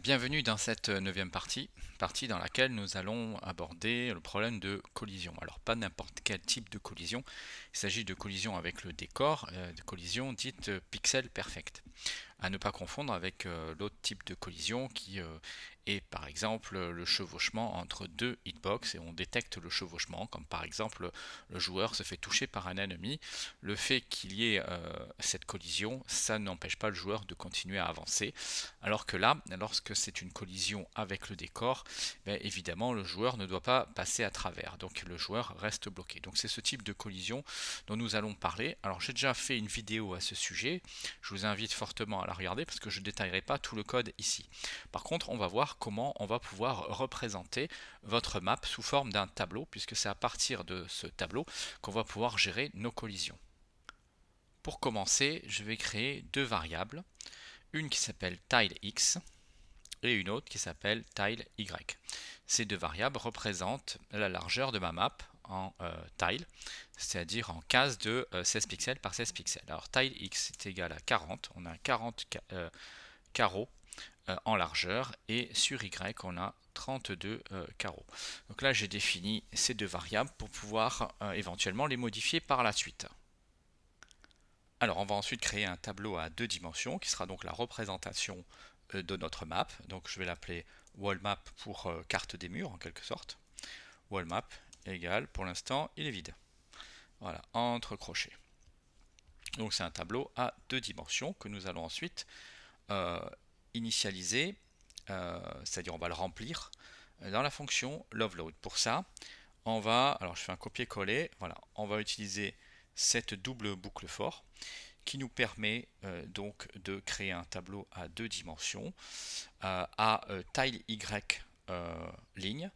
Bienvenue dans cette neuvième partie dans laquelle nous allons aborder le problème de collision. Alors pas n'importe quel type de collision, il s'agit de collision avec le décor, de collision dite pixel perfect. À ne pas confondre avec l'autre type de collision qui est par exemple le chevauchement entre deux hitbox et on détecte le chevauchement, comme par exemple le joueur se fait toucher par un ennemi. Le fait qu'il y ait cette collision, ça n'empêche pas le joueur de continuer à avancer. Alors que là, lorsque c'est une collision avec le décor, bien évidemment le joueur ne doit pas passer à travers, donc le joueur reste bloqué. Donc c'est ce type de collision dont nous allons parler. Alors j'ai déjà fait une vidéo à ce sujet, je vous invite fortement à la regarder parce que je ne détaillerai pas tout le code ici. Par contre, on va voir comment on va pouvoir représenter votre map sous forme d'un tableau, puisque c'est à partir de ce tableau qu'on va pouvoir gérer nos collisions. Pour commencer, je vais créer deux variables, une qui s'appelle tilex et une autre qui s'appelle tile y. Ces deux variables représentent la largeur de ma map en tile, c'est-à-dire en case de 16 pixels par 16 pixels. Alors tile x est égal à 40, on a 40 carreaux en largeur et sur y on a 32 carreaux. Donc là j'ai défini ces deux variables pour pouvoir éventuellement les modifier par la suite. Alors on va ensuite créer un tableau à deux dimensions qui sera donc la représentation de notre map. Donc je vais l'appeler wallmap pour carte des murs en quelque sorte. Wallmap égale, pour l'instant il est vide. Voilà, entre crochets. Donc c'est un tableau à deux dimensions que nous allons ensuite initialiser, c'est-à-dire on va le remplir dans la fonction loveload. Pour ça, on va, alors je fais un copier-coller, voilà, on va utiliser cette double boucle for qui nous permet donc de créer un tableau à deux dimensions à tile y ligne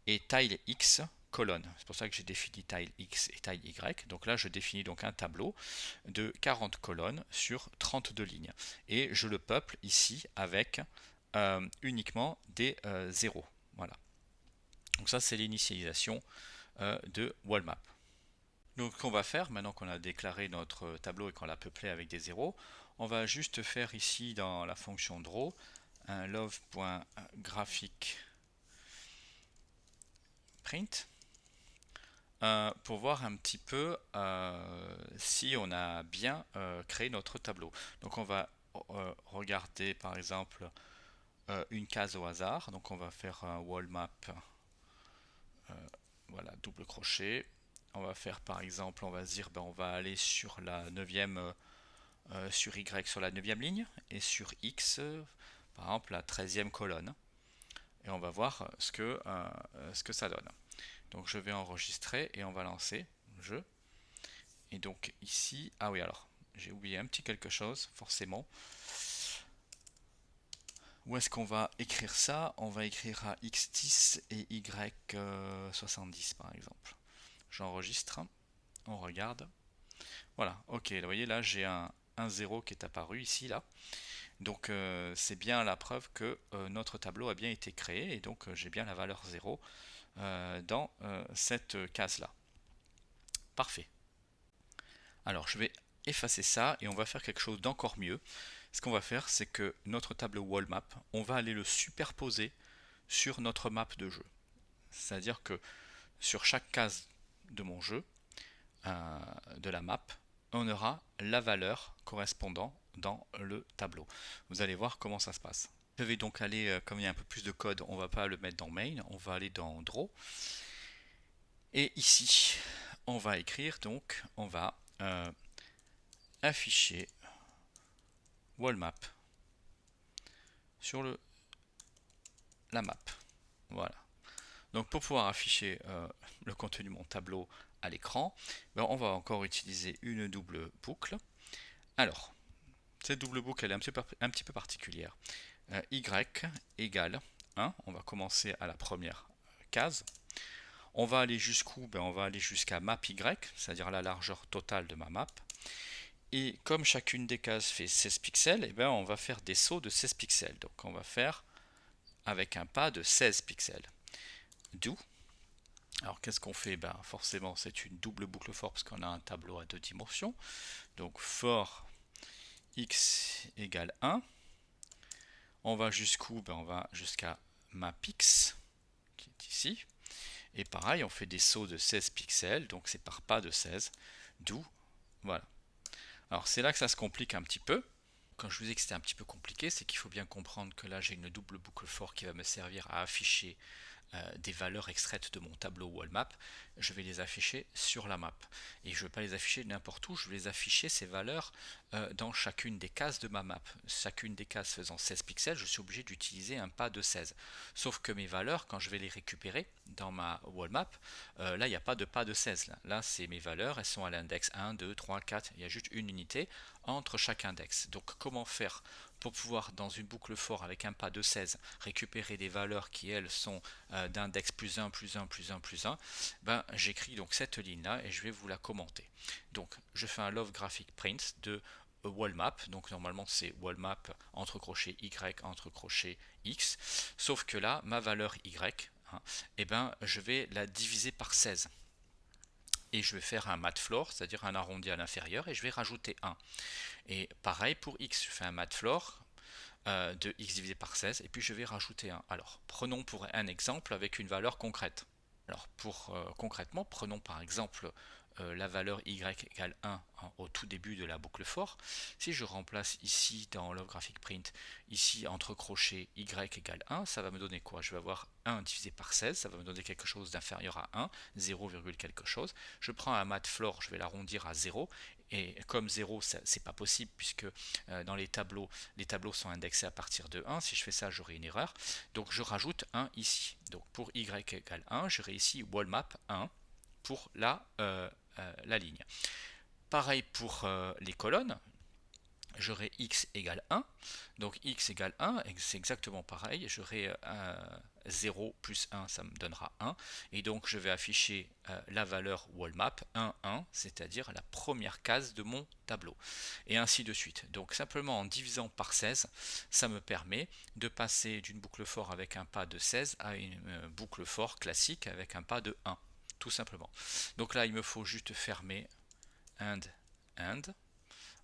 et tile x colonne. C'est pour ça que j'ai défini tile x et tile y. Donc là, je définis donc un tableau de 40 colonnes sur 32 lignes. Et je le peuple ici avec uniquement des zéros. Voilà. Donc ça, c'est l'initialisation de wallmap. Donc, ce qu'on va faire, maintenant qu'on a déclaré notre tableau et qu'on l'a peuplé avec des zéros, on va juste faire ici dans la fonction draw un love.graphic print pour voir un petit peu si on a bien créé notre tableau. Donc on va regarder par exemple une case au hasard. Donc on va faire un wall map, voilà, double crochet. On va faire par exemple, on va se dire, ben, on va aller sur la 9e, sur Y sur la 9e ligne et sur X, par exemple la 13e colonne. Et on va voir ce que ça donne. Donc je vais enregistrer et on va lancer le jeu. Et donc ici, ah oui alors, j'ai oublié un petit quelque chose, forcément. Où est-ce qu'on va écrire ça? On va écrire à x10 et y70 par exemple. J'enregistre, on regarde. Voilà, ok, vous voyez là j'ai un 0 qui est apparu ici, là. Donc c'est bien la preuve que notre tableau a bien été créé et donc j'ai bien la valeur 0 dans cette case-là. Parfait. Alors je vais effacer ça et on va faire quelque chose d'encore mieux. Ce qu'on va faire, c'est que notre tableau wall map, on va aller le superposer sur notre map de jeu. C'est-à-dire que sur chaque case de mon jeu, de la map, on aura la valeur correspondant dans le tableau. Vous allez voir comment ça se passe. Je vais donc aller, comme il y a un peu plus de code, on ne va pas le mettre dans main, on va aller dans draw. Et ici, on va écrire, donc on va afficher wallmap sur la map. Voilà. Donc pour pouvoir afficher le contenu de mon tableau à l'écran, ben on va encore utiliser une double boucle. Alors, cette double boucle elle est un petit peu particulière. Y égale 1, on va commencer à la première case. On va aller jusqu'où? Ben on va aller jusqu'à map Y, c'est-à-dire la largeur totale de ma map. Et comme chacune des cases fait 16 pixels, et ben on va faire des sauts de 16 pixels. Donc on va faire avec un pas de 16 pixels. Do. Alors qu'est-ce qu'on fait? Ben, forcément c'est une double boucle for parce qu'on a un tableau à deux dimensions. Donc for x égale 1. On va jusqu'où? On va jusqu'à mapx, qui est ici. Et pareil, on fait des sauts de 16 pixels, donc c'est par pas de 16, d'où, voilà. Alors c'est là que ça se complique un petit peu. Quand je vous dis que c'était un petit peu compliqué, c'est qu'il faut bien comprendre que là j'ai une double boucle for qui va me servir à afficher des valeurs extraites de mon tableau WallMap. Je vais les afficher sur la map. Et je ne vais pas les afficher n'importe où, je vais les afficher ces valeurs dans chacune des cases de ma map. Chacune des cases faisant 16 pixels, je suis obligé d'utiliser un pas de 16. Sauf que mes valeurs, quand je vais les récupérer dans ma WallMap, là il n'y a pas de pas de 16. Là c'est mes valeurs, elles sont à l'index 1, 2, 3, 4. Il y a juste une unité entre chaque index. Donc comment faire pour pouvoir, dans une boucle for avec un pas de 16, récupérer des valeurs qui, elles, sont d'index plus 1, plus 1, plus 1, plus 1, ben, j'écris donc cette ligne-là et je vais vous la commenter. Donc, je fais un love graphic print de wallmap, donc normalement c'est wallmap entre crochets y entre crochets x, sauf que là, ma valeur y, hein, eh ben, je vais la diviser par 16 et je vais faire un mat floor, c'est-à-dire un arrondi à l'inférieur, et je vais rajouter 1. Et pareil pour x, je fais un mat floor de x divisé par 16, et puis je vais rajouter 1. Alors, prenons pour un exemple avec une valeur concrète. Alors, concrètement, prenons par exemple la valeur y égale 1 au tout début de la boucle for. Si je remplace ici dans love graphic print, ici entre crochets y égale 1, ça va me donner quoi? Je vais avoir 1 divisé par 16, ça va me donner quelque chose d'inférieur à 1, 0, quelque chose. Je prends un mat floor, je vais l'arrondir à 0, et comme 0, c'est pas possible puisque dans les tableaux sont indexés à partir de 1. Si je fais ça, j'aurai une erreur. Donc je rajoute 1 ici. Donc pour y égale 1, j'aurai ici wallmap 1 pour la ligne. Pareil pour les colonnes, j'aurai x égale 1. Donc x égale 1, c'est exactement pareil. J'aurai 0 plus 1, ça me donnera 1. Et donc je vais afficher la valeur wallmap 1, 1, c'est-à-dire la première case de mon tableau. Et ainsi de suite. Donc simplement en divisant par 16, ça me permet de passer d'une boucle for avec un pas de 16 à une boucle for classique avec un pas de 1. Tout simplement. Donc là, il me faut juste fermer and.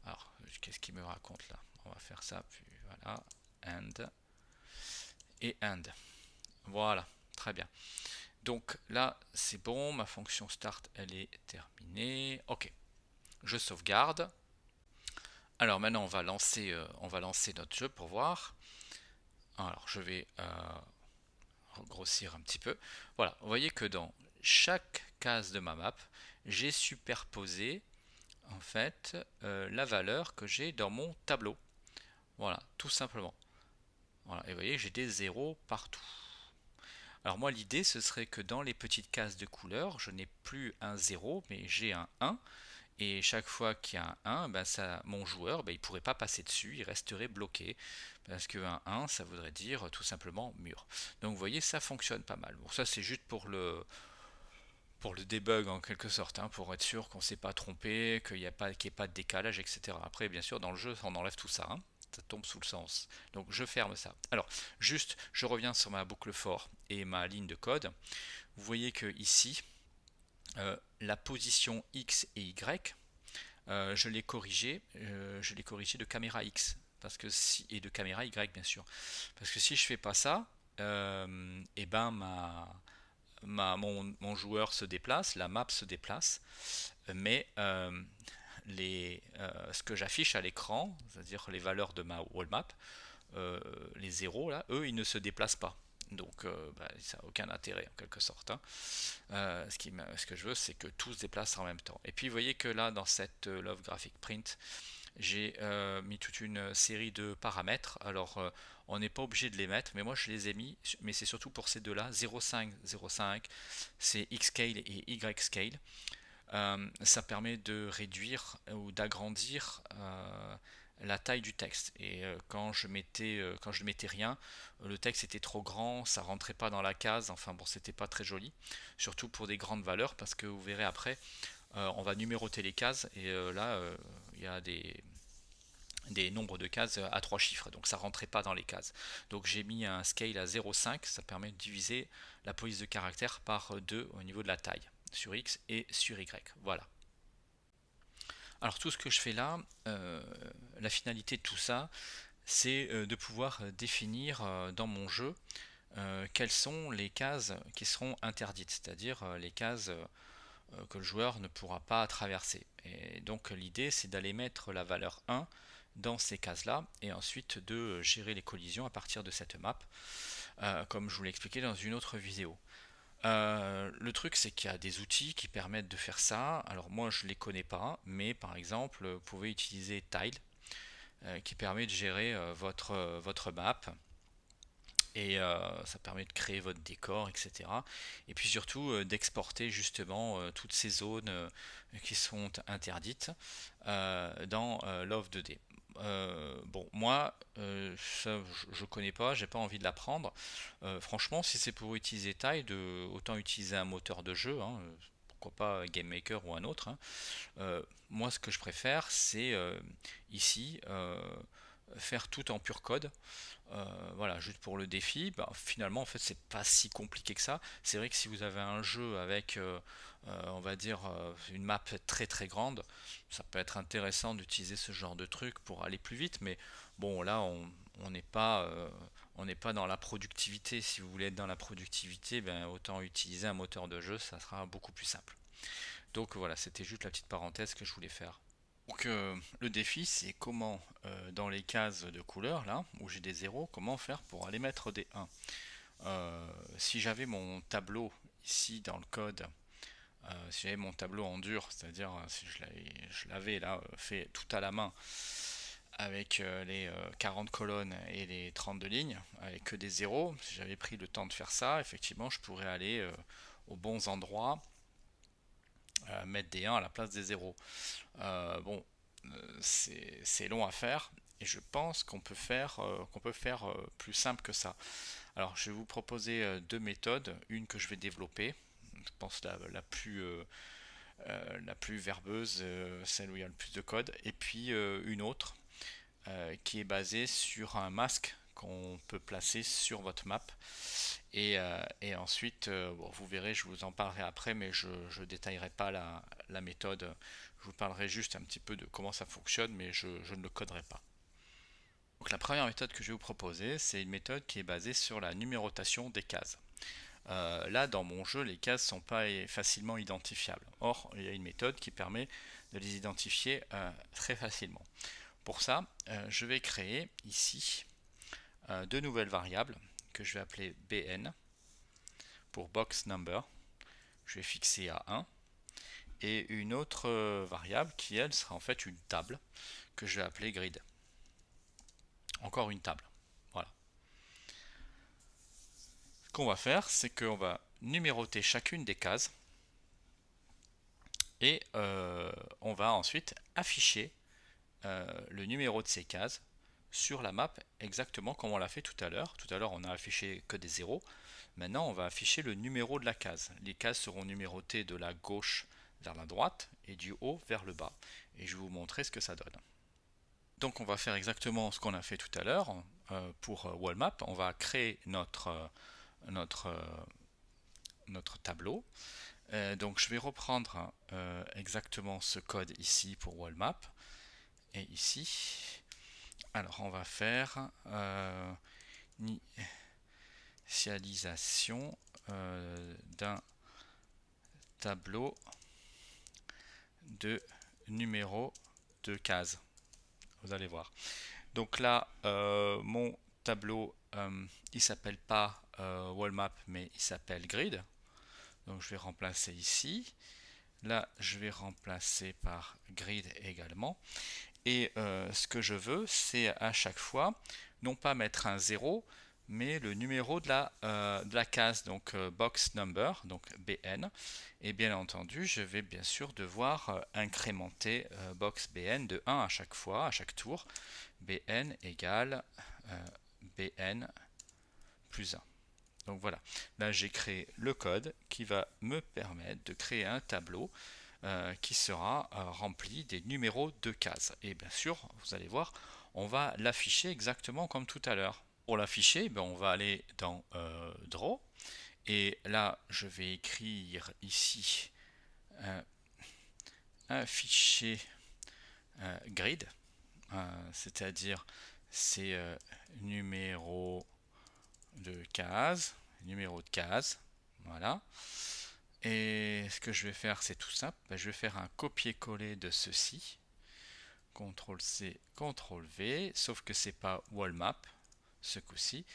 Alors, qu'est-ce qu'il me raconte là? On va faire ça, puis voilà, and et and. Voilà, très bien. Donc là, c'est bon, ma fonction start, elle est terminée. Ok, je sauvegarde. Alors maintenant, on va lancer notre jeu pour voir. Alors, je vais grossir un petit peu. Voilà, vous voyez que dans chaque case de ma map, j'ai superposé en fait la valeur que j'ai dans mon tableau. Voilà, tout simplement. Voilà, et vous voyez, j'ai des zéros partout. Alors moi, l'idée, ce serait que dans les petites cases de couleurs, je n'ai plus un 0, mais j'ai un 1. Et chaque fois qu'il y a un 1, ben ça, mon joueur, ben, il ne pourrait pas passer dessus, il resterait bloqué. Parce qu'un 1, ça voudrait dire tout simplement mur. Donc vous voyez, ça fonctionne pas mal. Bon, ça c'est juste pour le debug en quelque sorte, hein, pour être sûr qu'on ne s'est pas trompé, qu'il n'y ait pas de décalage, etc. Après, bien sûr, dans le jeu, on enlève tout ça, hein, ça tombe sous le sens. Donc je ferme ça. Alors, juste, je reviens sur ma boucle for et ma ligne de code. Vous voyez que ici, la position X et Y, je l'ai corrigé de caméra X. Parce que et de caméra Y, bien sûr. Parce que si je fais pas ça, et ben mon joueur se déplace, la map se déplace, mais ce que j'affiche à l'écran, c'est-à-dire les valeurs de ma wallmap, les zéros là, eux, ils ne se déplacent pas. Donc ça n'a aucun intérêt en quelque sorte, hein. Ce que je veux, c'est que tout se déplace en même temps. Et puis vous voyez que là, dans cette love graphic print, j'ai mis toute une série de paramètres. Alors on n'est pas obligé de les mettre, mais moi je les ai mis, mais c'est surtout pour ces deux-là, 0,5, 0,5, c'est X-Scale et Y-Scale. Ça permet de réduire ou d'agrandir la taille du texte. Et quand je ne mettais rien, le texte était trop grand, ça rentrait pas dans la case. Enfin bon, c'était pas très joli, surtout pour des grandes valeurs, parce que vous verrez après, on va numéroter les cases et là, il y a des nombres de cases à 3 chiffres, donc ça rentrait pas dans les cases. Donc j'ai mis un scale à 0,5, ça permet de diviser la police de caractère par 2 au niveau de la taille, sur X et sur Y. Voilà. Alors tout ce que je fais là, la finalité de tout ça, c'est de pouvoir définir dans mon jeu quelles sont les cases qui seront interdites, c'est-à-dire les cases que le joueur ne pourra pas traverser. Et donc l'idée c'est d'aller mettre la valeur 1 dans ces cases-là et ensuite de gérer les collisions à partir de cette map, comme je vous l'ai expliqué dans une autre vidéo. Le truc c'est qu'il y a des outils qui permettent de faire ça. Alors moi je les connais pas, mais par exemple vous pouvez utiliser Tile qui permet de gérer votre map et ça permet de créer votre décor, etc. Et puis surtout d'exporter justement toutes ces zones qui sont interdites dans Love 2D. Bon, moi, ça, je connais pas, j'ai pas envie de l'apprendre. Franchement, si c'est pour utiliser Tide, autant utiliser un moteur de jeu, hein, pourquoi pas Game Maker ou un autre, hein. Moi, ce que je préfère, c'est ici faire tout en pur code. Voilà, juste pour le défi, bah, finalement en fait c'est pas si compliqué que ça. C'est vrai que si vous avez un jeu avec on va dire une map très très grande, ça peut être intéressant d'utiliser ce genre de truc pour aller plus vite, mais bon là on n'est pas on n'est pas dans la productivité. Si vous voulez être dans la productivité, ben, autant utiliser un moteur de jeu, ça sera beaucoup plus simple. Donc voilà, c'était juste la petite parenthèse que je voulais faire. Donc le défi c'est comment dans les cases de couleurs là où j'ai des zéros, comment faire pour aller mettre des 1. Si j'avais mon tableau ici dans le code, si j'avais mon tableau en dur, c'est-à-dire si je l'avais là fait tout à la main avec les 40 colonnes et les 32 lignes, avec que des zéros, si j'avais pris le temps de faire ça, effectivement je pourrais aller aux bons endroits, mettre des 1 à la place des zéros. Bon, c'est long à faire et je pense qu'on peut faire plus simple que ça. Alors, je vais vous proposer deux méthodes, une que je vais développer, je pense la plus verbeuse, celle où il y a le plus de code, et puis une autre qui est basée sur un masque qu'on peut placer sur votre map. Et ensuite, bon, vous verrez, je vous en parlerai après, mais je ne détaillerai pas la méthode. Je vous parlerai juste un petit peu de comment ça fonctionne, mais je ne le coderai pas. Donc la première méthode que je vais vous proposer, c'est une méthode qui est basée sur la numérotation des cases. Là, dans mon jeu, les cases ne sont pas facilement identifiables. Or, il y a une méthode qui permet de les identifier très facilement. Pour ça, je vais créer ici deux nouvelles variables que je vais appeler bn pour box number. Je vais fixer à 1. Et une autre variable qui, elle, sera en fait une table que je vais appeler grid. Encore une table. Voilà. Ce qu'on va faire, c'est qu'on va numéroter chacune des cases et on va ensuite afficher le numéro de ces cases sur la map exactement comme on l'a fait tout à l'heure. Tout à l'heure, on a affiché que des zéros. Maintenant, on va afficher le numéro de la case. Les cases seront numérotées de la gauche vers la droite et du haut vers le bas. Et je vais vous montrer ce que ça donne. Donc on va faire exactement ce qu'on a fait tout à l'heure pour WallMap. On va créer notre tableau. Donc je vais reprendre exactement ce code ici pour WallMap. Et ici, alors on va faire initialisation d'un tableau de numéro de case. Vous allez voir. Donc là, mon tableau, il s'appelle pas WallMap, mais il s'appelle Grid. Donc je vais remplacer ici. Là, je vais remplacer par Grid également. Et ce que je veux, c'est à chaque fois, non pas mettre un 0, mais le numéro de la case, donc box number, donc BN. Et bien entendu, je vais bien sûr devoir incrémenter box BN de 1 à chaque fois, à chaque tour. BN égale BN plus 1. Donc voilà, là j'ai créé le code qui va me permettre de créer un tableau qui sera rempli des numéros de cases. Et bien sûr, vous allez voir, on va l'afficher exactement comme tout à l'heure. Pour l'afficher, on va aller dans Draw. Et là, je vais écrire ici un fichier grid, c'est-à-dire c'est numéro de case, voilà. Et ce que je vais faire, c'est tout simple, je vais faire un copier-coller de ceci, CTRL-C, CTRL-V, sauf que c'est pas wall map ce coup-ci,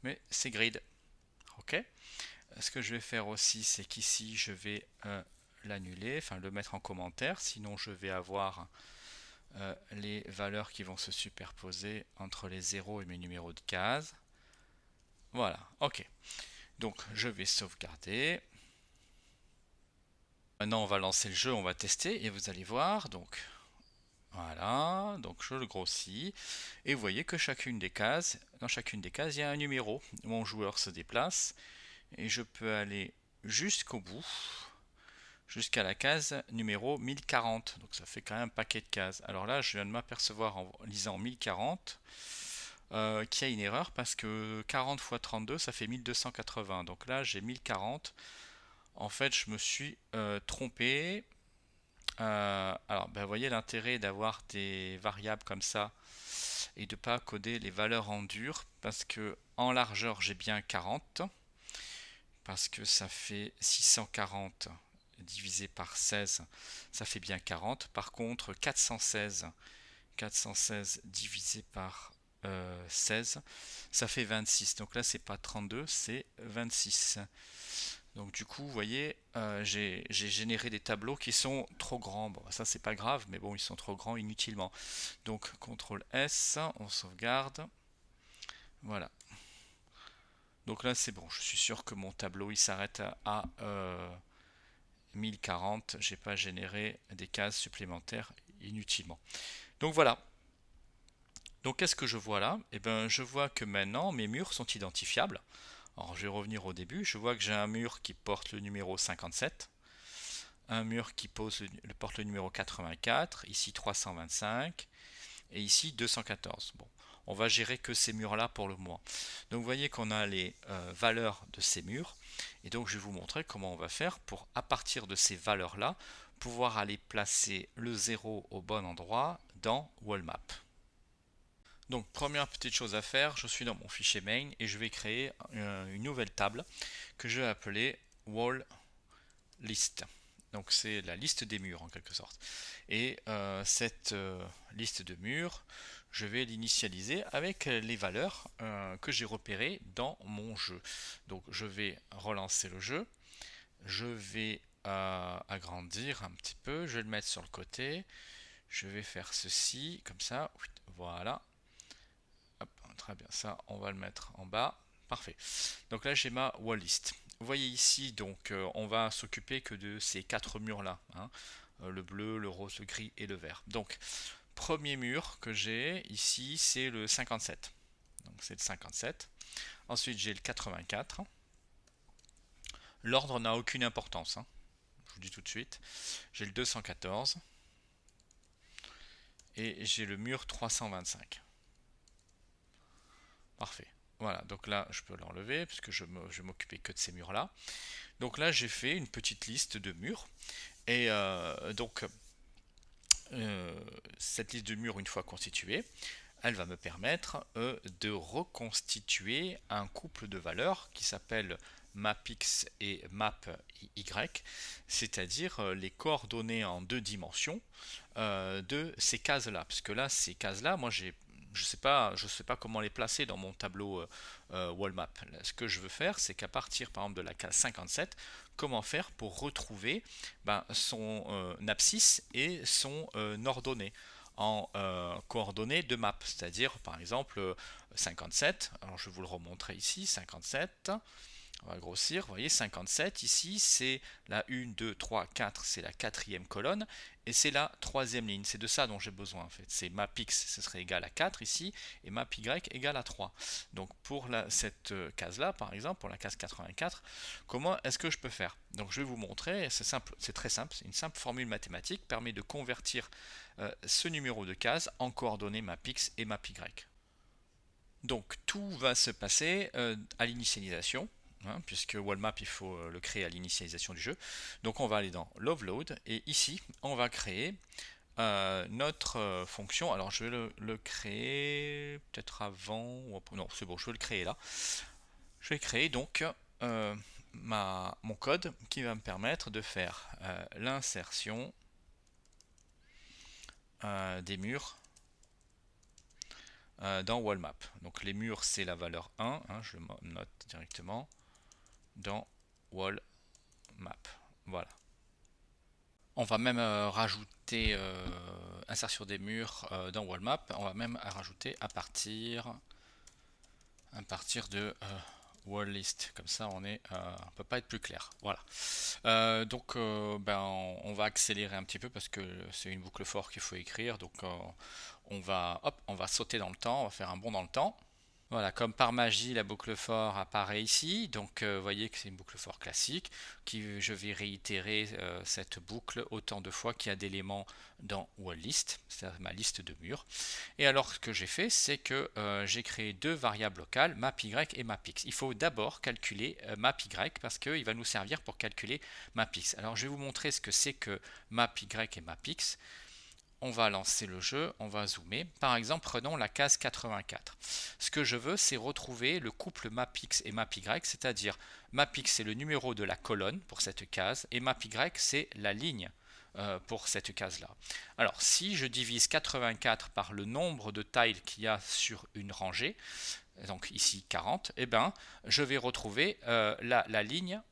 mais c'est grid. Ok. Ce que je vais faire aussi, c'est qu'ici je vais l'annuler, enfin le mettre en commentaire, sinon je vais avoir les valeurs qui vont se superposer entre les 0 et mes numéros de case. Voilà, ok. Donc je vais sauvegarder. Maintenant on va lancer le jeu, on va tester et vous allez voir. Donc voilà, donc je le grossis et vous voyez que dans chacune des cases, il y a un numéro. Mon joueur se déplace et je peux aller jusqu'au bout, jusqu'à la case numéro 1040. Donc ça fait quand même un paquet de cases. Alors là, je viens de m'apercevoir en lisant 1040 qu'il y a une erreur parce que 40 x 32 ça fait 1280. Donc là, j'ai 1040. En fait, je me suis trompé. Alors, vous voyez l'intérêt d'avoir des variables comme ça et de ne pas coder les valeurs en dur parce que en largeur, j'ai bien 40 parce que ça fait 640 divisé par 16, ça fait bien 40. Par contre, 416 divisé par 16, ça fait 26. Donc là, c'est pas 32, c'est 26. Donc du coup, vous voyez, j'ai généré des tableaux qui sont trop grands. Bon, ça c'est pas grave, mais bon, ils sont trop grands inutilement. Donc CTRL S, on sauvegarde. Voilà. Donc là c'est bon, je suis sûr que mon tableau il s'arrête à 1040. J'ai pas généré des cases supplémentaires inutilement. Donc voilà. Donc qu'est-ce que je vois là? Eh bien, je vois que maintenant mes murs sont identifiables. Alors je vais revenir au début. Je vois que j'ai un mur qui porte le numéro 57. Un mur qui porte le numéro 84, ici 325 et ici 214. Bon, on va gérer que ces murs-là pour le moment. Donc vous voyez qu'on a les valeurs de ces murs et donc je vais vous montrer comment on va faire pour, à partir de ces valeurs-là, pouvoir aller placer le 0 au bon endroit dans WallMap. Donc première petite chose à faire, je suis dans mon fichier main et je vais créer une nouvelle table que je vais appeler wall list. Donc c'est la liste des murs en quelque sorte. Et cette liste de murs, je vais l'initialiser avec les valeurs que j'ai repérées dans mon jeu. Donc je vais relancer le jeu. Je vais agrandir un petit peu. Je vais le mettre sur le côté. Je vais faire ceci, comme ça. Voilà. Hop, très bien, ça, on va le mettre en bas. Parfait. Donc là, j'ai ma wall list. Vous voyez ici, donc on va s'occuper que de ces quatre murs-là. Hein, le bleu, le rose, le gris et le vert. Donc, premier mur que j'ai ici, c'est le 57. Donc c'est le 57. Ensuite, j'ai le 84. L'ordre n'a aucune importance. Hein, je vous dis tout de suite. J'ai le 214. Et j'ai le mur 325. Parfait. Voilà, donc là, je peux l'enlever puisque je vais m'occuper que de ces murs-là. Donc là, j'ai fait une petite liste de murs. Et donc, cette liste de murs, une fois constituée, elle va me permettre de reconstituer un couple de valeurs qui s'appelle mapx et mapy, c'est-à-dire les coordonnées en deux dimensions de ces cases-là. Parce que là, ces cases-là, moi, je sais pas comment les placer dans mon tableau wallmap. Ce que je veux faire, c'est qu'à partir, par exemple, de la case 57, comment faire pour retrouver son abscisse et son ordonnée en coordonnées de map, c'est-à-dire par exemple 57, alors je vais vous le remontrer ici, 57, on va grossir, vous voyez 57 ici c'est la 1, 2, 3, 4, c'est la quatrième colonne et c'est la troisième ligne, c'est de ça dont j'ai besoin en fait, c'est mapx, ce serait égal à 4 ici et mapy égal à 3. Donc pour cette case là par exemple, pour la case 84, comment est-ce que je peux faire? Donc je vais vous montrer, c'est simple, c'est très simple, c'est une simple formule mathématique, permet de convertir ce numéro de case en coordonnées mapx et mapy. Donc tout va se passer à l'initialisation. Hein, puisque wallmap il faut le créer à l'initialisation du jeu. Donc on va aller dans loveload et ici on va créer notre fonction. Alors je vais le créer peut-être avant, ou non c'est bon, je vais le créer là. Je vais créer donc mon code qui va me permettre de faire l'insertion des murs dans WallMap. Donc les murs c'est la valeur 1, hein, je le note directement dans WallMap. Voilà. On va même rajouter insertion des murs dans WallMap. On va même rajouter à partir de WallList. Comme ça, on peut pas être plus clair. Voilà. Donc, on va accélérer un petit peu parce que c'est une boucle for qu'il faut écrire. Donc, on va sauter dans le temps. On va faire un bond dans le temps. Voilà, comme par magie, la boucle for apparaît ici. Donc, vous voyez que c'est une boucle for classique. Je vais réitérer cette boucle autant de fois qu'il y a d'éléments dans WallList, c'est-à-dire ma liste de murs. Et alors, ce que j'ai fait, c'est que j'ai créé deux variables locales, mapY et mapX. Il faut d'abord calculer mapY parce qu'il va nous servir pour calculer mapX. Alors, je vais vous montrer ce que c'est que mapY et mapX. On va lancer le jeu, on va zoomer. Par exemple, prenons la case 84. Ce que je veux, c'est retrouver le couple mapX et mapY, c'est-à-dire mapX c'est le numéro de la colonne pour cette case et mapY c'est la ligne pour cette case-là. Alors, si je divise 84 par le nombre de tiles qu'il y a sur une rangée, donc ici 40, eh ben, je vais retrouver la ligne,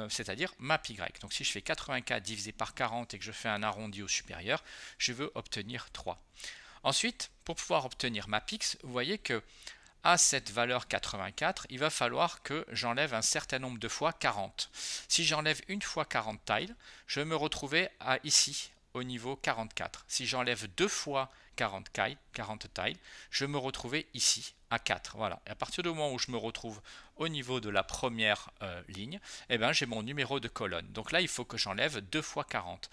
c'est-à-dire mapY. Donc si je fais 84 divisé par 40 et que je fais un arrondi au supérieur, je veux obtenir 3. Ensuite, pour pouvoir obtenir mapX, vous voyez que à cette valeur 84, il va falloir que j'enlève un certain nombre de fois 40. Si j'enlève une fois 40 tiles, je vais me retrouver ici, au niveau 44. Si j'enlève deux fois 40 tiles, je vais me retrouver ici, à 4. Voilà. Et à partir du moment où je me retrouve au niveau de la première ligne, eh ben, j'ai mon numéro de colonne. Donc là, il faut que j'enlève 2 fois 40.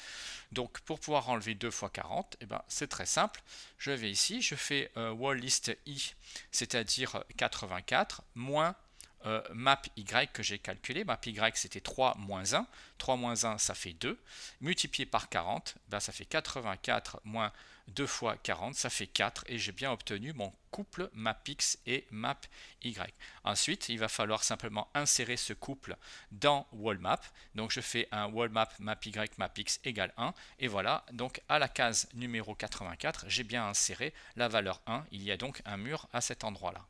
Donc pour pouvoir enlever 2 fois 40, eh ben, c'est très simple. Je vais ici, je fais WallList I, c'est-à-dire 84, moins map y que j'ai calculé. Map y c'était 3 moins 1. 3 moins 1 ça fait 2. Multiplié par 40, ben, ça fait 84 moins 2 fois 40, ça fait 4 et j'ai bien obtenu mon couple mapx et mapy. Ensuite, il va falloir simplement insérer ce couple dans WallMap. Donc je fais un WallMap mapy mapx égale 1 et voilà, donc à la case numéro 84, j'ai bien inséré la valeur 1. Il y a donc un mur à cet endroit-là.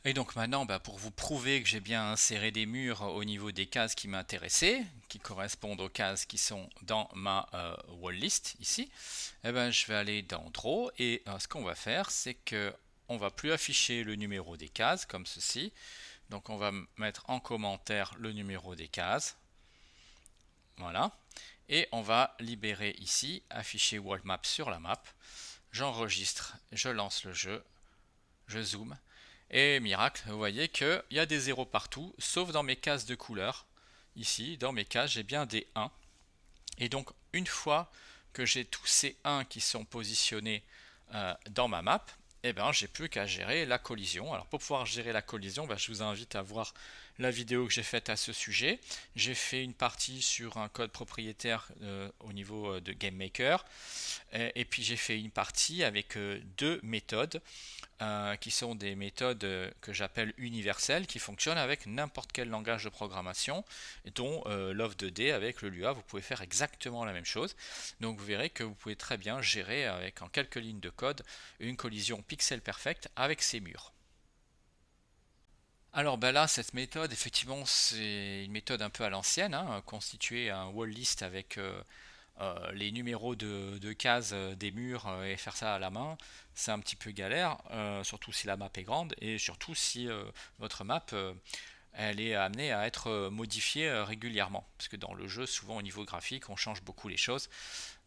Et donc maintenant, pour vous prouver que j'ai bien inséré des murs au niveau des cases qui m'intéressaient, qui correspondent aux cases qui sont dans ma wall list ici, je vais aller dans Draw et ce qu'on va faire, c'est que on va plus afficher le numéro des cases comme ceci. Donc on va mettre en commentaire le numéro des cases. Voilà. Et on va libérer ici, afficher WallMap sur la map. J'enregistre, je lance le jeu, je zoome. Et miracle, vous voyez qu'il y a des zéros partout, sauf dans mes cases de couleur. Ici, dans mes cases, j'ai bien des 1. Et donc, une fois que j'ai tous ces 1 qui sont positionnés dans ma map, j'ai plus qu'à gérer la collision. Alors, pour pouvoir gérer la collision, je vous invite à voir la vidéo que j'ai faite à ce sujet. J'ai fait une partie sur un code propriétaire au niveau de GameMaker. Et puis, j'ai fait une partie avec deux méthodes. Qui sont des méthodes que j'appelle universelles, qui fonctionnent avec n'importe quel langage de programmation, dont Love2D avec le Lua, vous pouvez faire exactement la même chose. Donc vous verrez que vous pouvez très bien gérer avec en quelques lignes de code une collision pixel perfect avec ces murs. Alors là, cette méthode, effectivement, c'est une méthode un peu à l'ancienne, hein, constituer un wall list avec les numéros de cases des murs et faire ça à la main, c'est un petit peu galère, surtout si la map est grande et surtout si votre map elle est amenée à être modifiée régulièrement, parce que dans le jeu, souvent au niveau graphique, on change beaucoup les choses.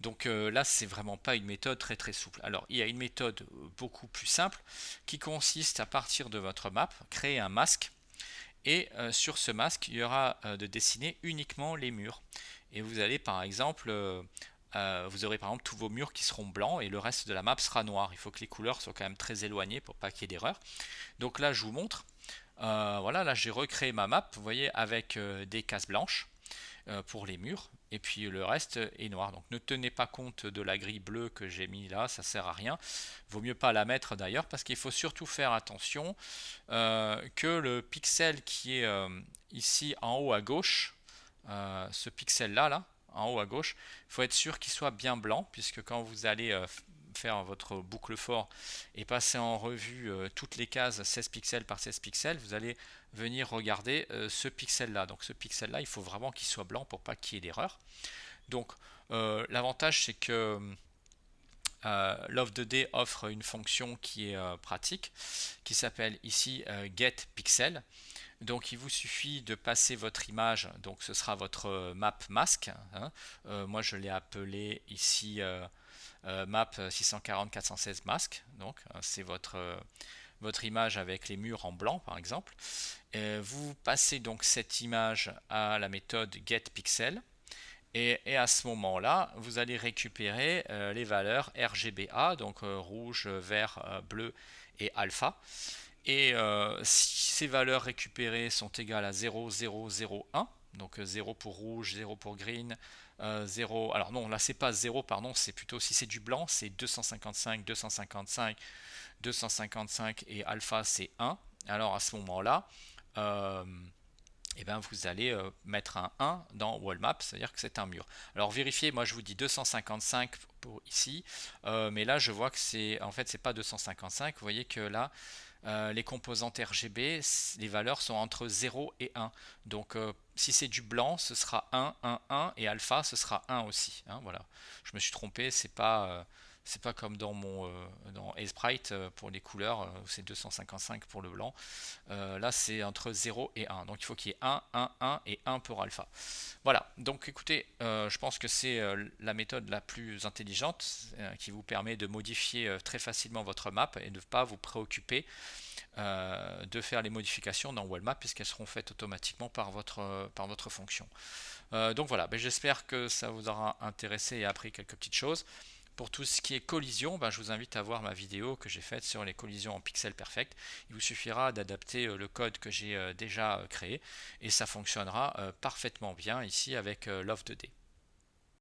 Donc là, c'est vraiment pas une méthode très très souple. Alors, il y a une méthode beaucoup plus simple qui consiste à partir de votre map, créer un masque. Et sur ce masque, il y aura de dessiner uniquement les murs. Et vous allez par exemple, vous aurez par exemple tous vos murs qui seront blancs et le reste de la map sera noir. Il faut que les couleurs soient quand même très éloignées pour pas qu'il y ait d'erreur. Donc là, je vous montre. Voilà, là j'ai recréé ma map, vous voyez, avec des cases blanches. pour les murs, et puis le reste est noir. Donc ne tenez pas compte de la grille bleue que j'ai mis là, ça sert à rien. Vaut mieux pas la mettre d'ailleurs, parce qu'il faut surtout faire attention que le pixel qui est ici en haut à gauche, ce pixel là, en haut à gauche, il faut être sûr qu'il soit bien blanc, puisque quand vous allez faire votre boucle for et passer en revue toutes les cases 16 pixels par 16 pixels, vous allez venir regarder ce pixel là. Donc ce pixel là, il faut vraiment qu'il soit blanc pour pas qu'il y ait d'erreur. Donc l'avantage, c'est que Love2D offre une fonction qui est pratique, qui s'appelle ici getPixel. Donc il vous suffit de passer votre image, donc ce sera votre map mask, hein. Moi je l'ai appelé ici map 640-416 mask, donc c'est votre image avec les murs en blanc par exemple. Vous passez donc cette image à la méthode getPixel. Et à ce moment-là, vous allez récupérer les valeurs RGBA, donc rouge, vert, bleu et alpha. Et si ces valeurs récupérées sont égales à 0, 0, 0, 1, donc 0 pour rouge, 0 pour green, 0, alors non, là c'est pas 0, pardon, c'est plutôt, si c'est du blanc, c'est 255, 255, 255 et alpha c'est 1. Alors à ce moment-là, et ben vous allez mettre un 1 dans WallMap, c'est-à-dire que c'est un mur. Alors vérifiez, moi je vous dis 255 pour ici, mais là je vois que c'est en fait c'est pas 255. Vous voyez que là les composantes RGB, les valeurs sont entre 0 et 1. Donc si c'est du blanc, ce sera 1, 1, 1 et alpha ce sera 1 aussi, hein, voilà. Je me suis trompé, c'est pas comme dans mon dans Sprite pour les couleurs, c'est 255 pour le blanc. Là c'est entre 0 et 1. Donc il faut qu'il y ait 1, 1, 1 et 1 pour alpha. Voilà, donc écoutez, je pense que c'est la méthode la plus intelligente qui vous permet de modifier très facilement votre map et de ne pas vous préoccuper de faire les modifications dans WallMap, puisqu'elles seront faites automatiquement par votre fonction. Donc voilà, ben j'espère que ça vous aura intéressé et appris quelques petites choses. Pour tout ce qui est collision, ben je vous invite à voir ma vidéo que j'ai faite sur les collisions en pixel perfect. Il vous suffira d'adapter le code que j'ai déjà créé et ça fonctionnera parfaitement bien ici avec Love2D.